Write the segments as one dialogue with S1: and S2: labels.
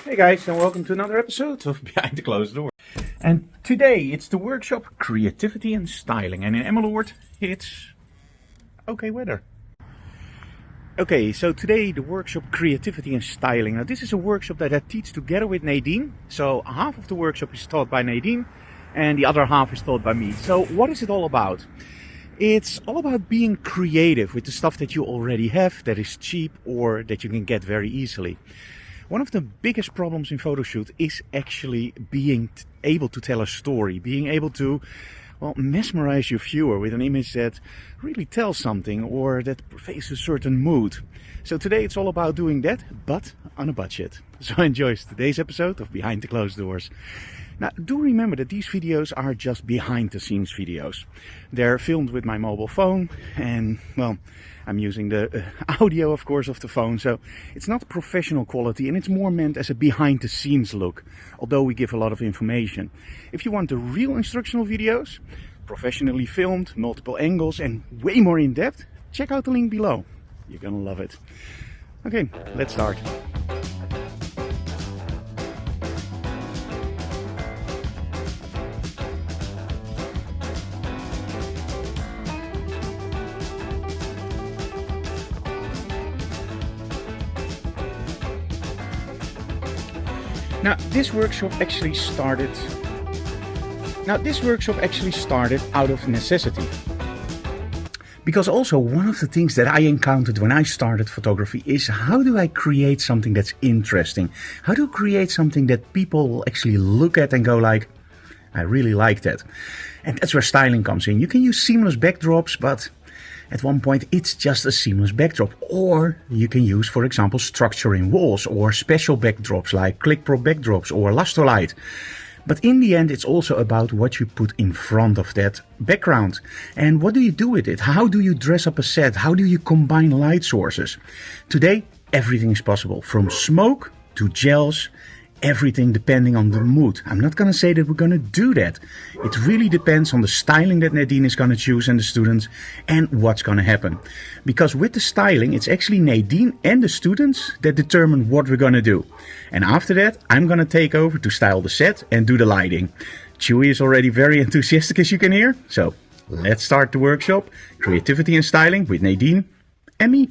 S1: Hey guys, and welcome to another episode of Behind the Closed Door. And today it's the workshop Creativity and Styling, and in Emmeloord it's okay weather. Okay, so today the workshop Creativity and Styling. Now this is a workshop that I teach together with Nadine. So half of the workshop is taught by Nadine and the other half is taught by me. So what is it all about? It's all about being creative with the stuff that you already have, that is cheap or that you can get very easily. One of the biggest problems in photo shoot is actually being able to tell a story, being able to, well, mesmerize your viewer with an image that really tells something or that conveys a certain mood. So today it's all about doing that, but on a budget. So enjoy today's episode of Behind the Closed Doors. Now, do remember that these videos are just behind the scenes videos. They're filmed with my mobile phone and, well, I'm using the audio, of course, of the phone. So it's not professional quality and it's more meant as a behind the scenes look, although we give a lot of information. If you want the real instructional videos, professionally filmed, multiple angles and way more in depth, check out the link below. You're gonna love it. Okay, let's start. Now this workshop actually started out of necessity. Because also one of the things that I encountered when I started photography is how do I create something that's interesting? How do I create something that people will actually look at and go like, I really like that. And that's where styling comes in. You can use seamless backdrops, but at one point it's just a seamless backdrop. Or you can use, for example, structure in walls or special backdrops like click prop backdrops or luster light. But in the end, it's also about what you put in front of that background. And what do you do with it? How do you dress up a set? How do you combine light sources? Today, everything is possible, from smoke to gels, everything depending on the mood. I'm not going to say that we're going to do that. It really depends on the styling that Nadine is going to choose and the students and what's going to happen. Because with the styling, it's actually Nadine and the students that determine what we're going to do. And after that, I'm going to take over to style the set and do the lighting. Chewy is already very enthusiastic, as you can hear. So let's start the workshop, Creativity and Styling with Nadine and me.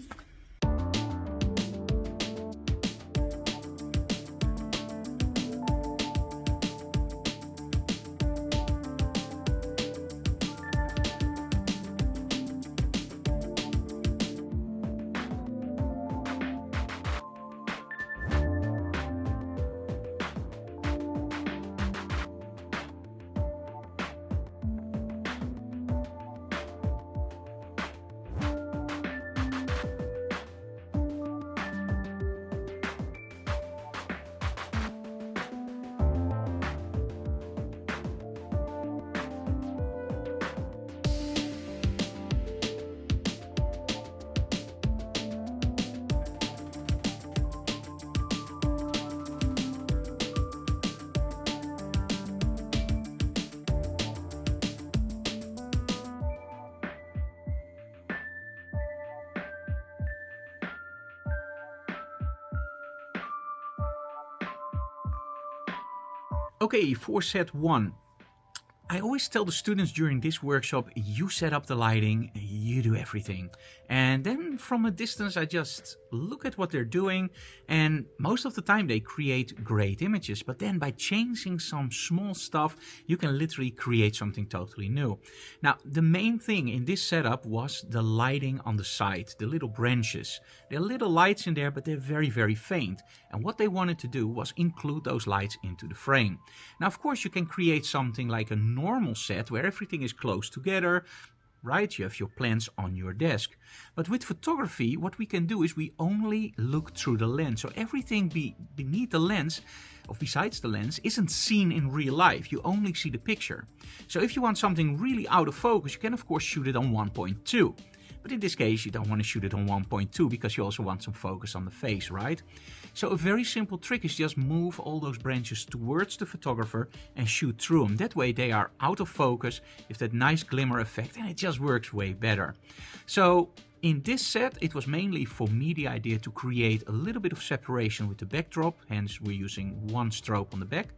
S1: Okay, for set 1. I always tell the students during this workshop, you set up the lighting, you do everything. And then from a distance, I just look at what they're doing. And most of the time they create great images. But then by changing some small stuff, you can literally create something totally new. Now, the main thing in this setup was the lighting on the side, the little branches. There are little lights in there, but they're very, very faint. And what they wanted to do was include those lights into the frame. Now, of course, you can create something like a normal set where everything is close together, right? You have your plans on your desk. But with photography, what we can do is we only look through the lens. So everything beneath the lens, or besides the lens, isn't seen in real life. You only see the picture. So if you want something really out of focus, you can of course shoot it on 1.2. But in this case, you don't want to shoot it on 1.2 because you also want some focus on the face, right? So a very simple trick is just move all those branches towards the photographer and shoot through them. That way they are out of focus, with that nice glimmer effect, and it just works way better. So In this set, it was mainly for me the idea to create a little bit of separation with the backdrop, hence we're using one strobe on the back.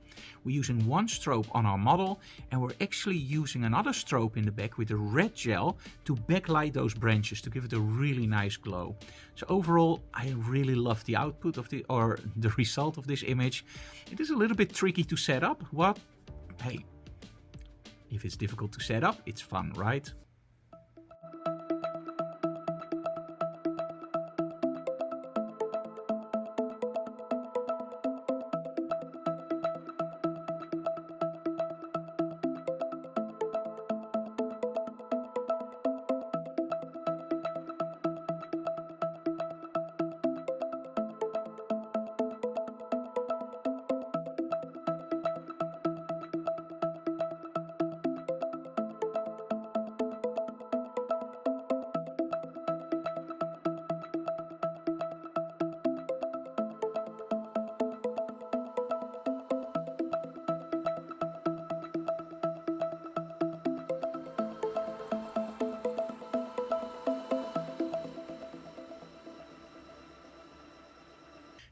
S1: We're using one strobe on our model, and we're actually using another strobe in the back with a red gel to backlight those branches to give it a really nice glow. So overall, I really love the output of the result of this image. It is a little bit tricky to set up. What? Hey, if it's difficult to set up, it's fun, right?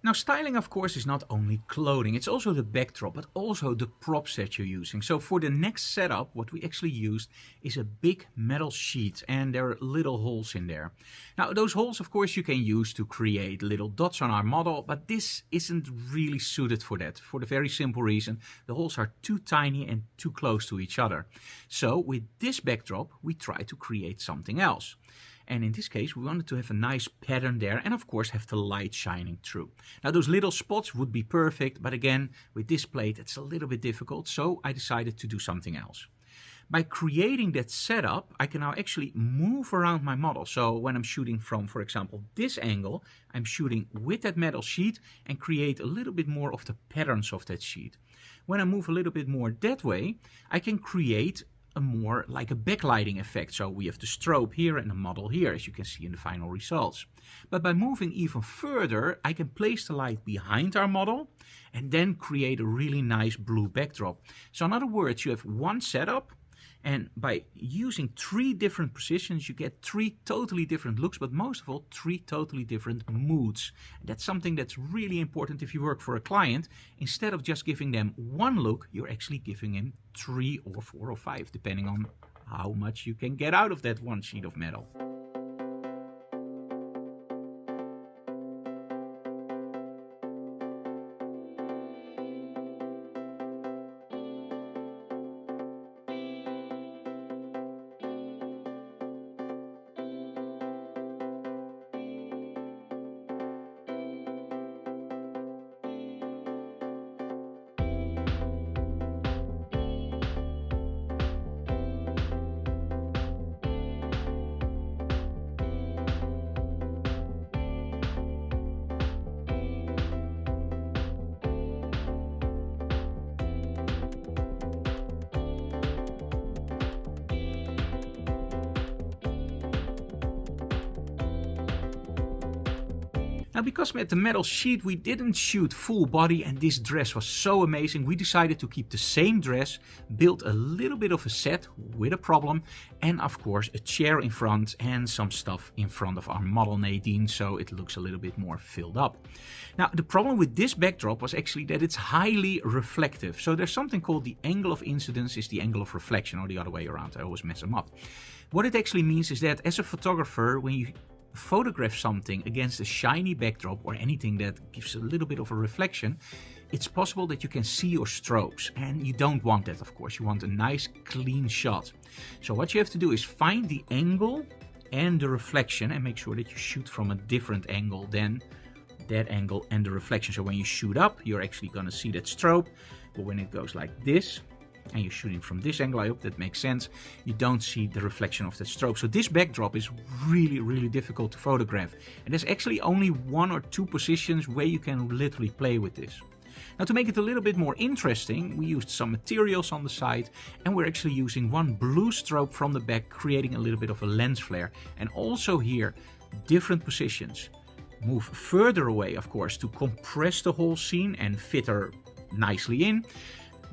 S1: Now, styling, of course, is not only clothing, it's also the backdrop, but also the props that you're using. So for the next setup, what we actually used is a big metal sheet, and there are little holes in there. Now, those holes, of course, you can use to create little dots on our model, but this isn't really suited for that, for the very simple reason the holes are too tiny and too close to each other. So with this backdrop, we try to create something else. And in this case, we wanted to have a nice pattern there and of course have the light shining through. Now those little spots would be perfect, but again, with this plate, it's a little bit difficult. So I decided to do something else. By creating that setup, I can now actually move around my model. So when I'm shooting from, for example, this angle, I'm shooting with that metal sheet and create a little bit more of the patterns of that sheet. When I move a little bit more that way, I can create a more like a backlighting effect. So we have the strobe here and the model here, as you can see in the final results. But by moving even further, I can place the light behind our model and then create a really nice blue backdrop. So in other words, you have one setup, and by using 3 different positions, you get 3 totally different looks, but most of all, 3 totally different moods. And that's something that's really important if you work for a client. Instead of just giving them one look, you're actually giving him 3 or 4 or 5, depending on how much you can get out of that one sheet of metal. Now, because we had the metal sheet, we didn't shoot full body, and this dress was so amazing, we decided to keep the same dress, build a little bit of a set with a problem, and of course a chair in front and some stuff in front of our model Nadine, so it looks a little bit more filled up. Now, the problem with this backdrop was actually that it's highly reflective. So there's something called the angle of incidence is the angle of reflection, or the other way around. I always mess them up. What it actually means is that as a photographer, when you photograph something against a shiny backdrop or anything that gives a little bit of a reflection, it's possible that you can see your strobes, and you don't want that, of course. You want a nice clean shot. So what you have to do is find the angle and the reflection and make sure that you shoot from a different angle than that angle and the reflection. So when you shoot up, you're actually going to see that strobe, but when it goes like this and you're shooting from this angle, I hope that makes sense, you don't see the reflection of the strobe. So this backdrop is really difficult to photograph, and there's actually only 1 or 2 positions where you can literally play with this. Now, to make it a little bit more interesting, we used some materials on the side, and we're actually using one blue strobe from the back, creating a little bit of a lens flare. And also here, different positions. Move further away, of course, to compress the whole scene and fit her nicely in.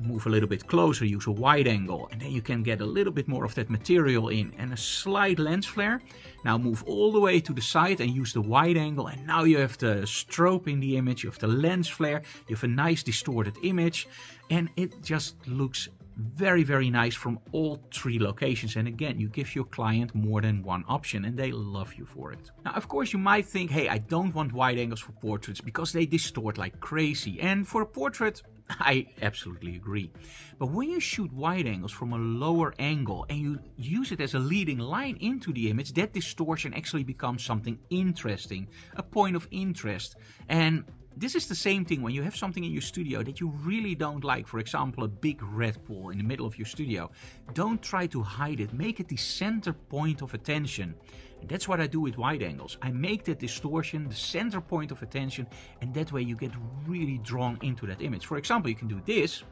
S1: move a little bit closer, use a wide angle, and then you can get a little bit more of that material in, and a slight lens flare. Now move all the way to the side and use the wide angle, and now you have the strobe in the image, you have the lens flare, you have a nice distorted image, and it just looks very nice from all three locations. And again, you give your client more than one option and they love you for it. Now, of course, you might think, hey, I don't want wide angles for portraits because they distort like crazy. And for a portrait, I absolutely agree. But when you shoot wide angles from a lower angle and you use it as a leading line into the image, that distortion actually becomes something interesting, a point of interest. And this is the same thing when you have something in your studio that you really don't like, for example, a big red pole in the middle of your studio. Don't try to hide it, make it the center point of attention. And that's what I do with wide angles. I make that distortion the center point of attention, and that way you get really drawn into that image. For example, you can do this,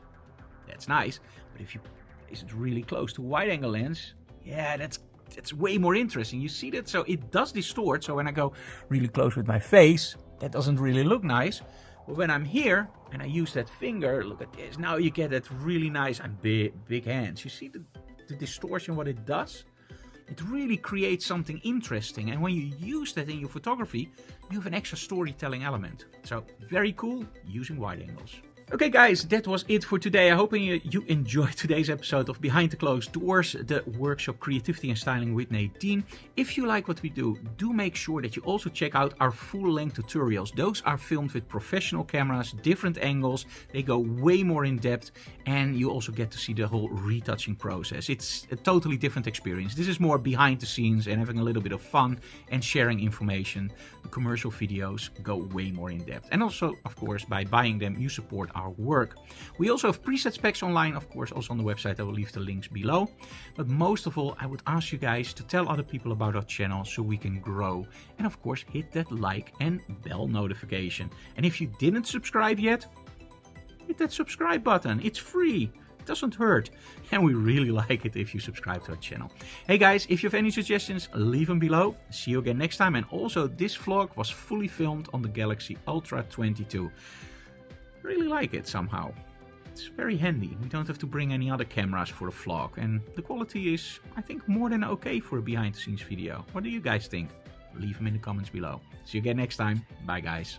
S1: that's nice, but if you place it really close to a wide angle lens, yeah, that's way more interesting. You see that? So it does distort, so when I go really close with my face, that doesn't really look nice. But when I'm here and I use that finger, look at this, now you get that really nice and big hands. You see the distortion, what it does? It really creates something interesting. And when you use that in your photography, you have an extra storytelling element. So very cool using wide angles. Okay guys, that was it for today. I hope you enjoyed today's episode of Behind the Closed Doors, the workshop Creativity and Styling with Nadine. If you like what we do make sure that you also check out our full-length tutorials. Those are filmed with professional cameras, different angles, they go way more in depth, and you also get to see the whole retouching process. It's a totally different experience. This is more behind the scenes and having a little bit of fun and sharing information. The commercial videos go way more in depth. And also, of course, by buying them, you support our work. We also have preset specs online, of course, also on the website. I will leave the links below. But most of all, I would ask you guys to tell other people about our channel so we can grow. And of course, hit that like and bell notification. And if you didn't subscribe yet, hit that subscribe button. It's free. It doesn't hurt. And we really like it if you subscribe to our channel. Hey guys, if you have any suggestions, leave them below. See you again next time. And also, this vlog was fully filmed on the Galaxy Ultra 22. Really like it somehow. It's very handy. We don't have to bring any other cameras for a vlog, and the quality is, I think, more than okay for a behind the scenes video. What do you guys think? Leave them in the comments below. See you again next time. Bye guys.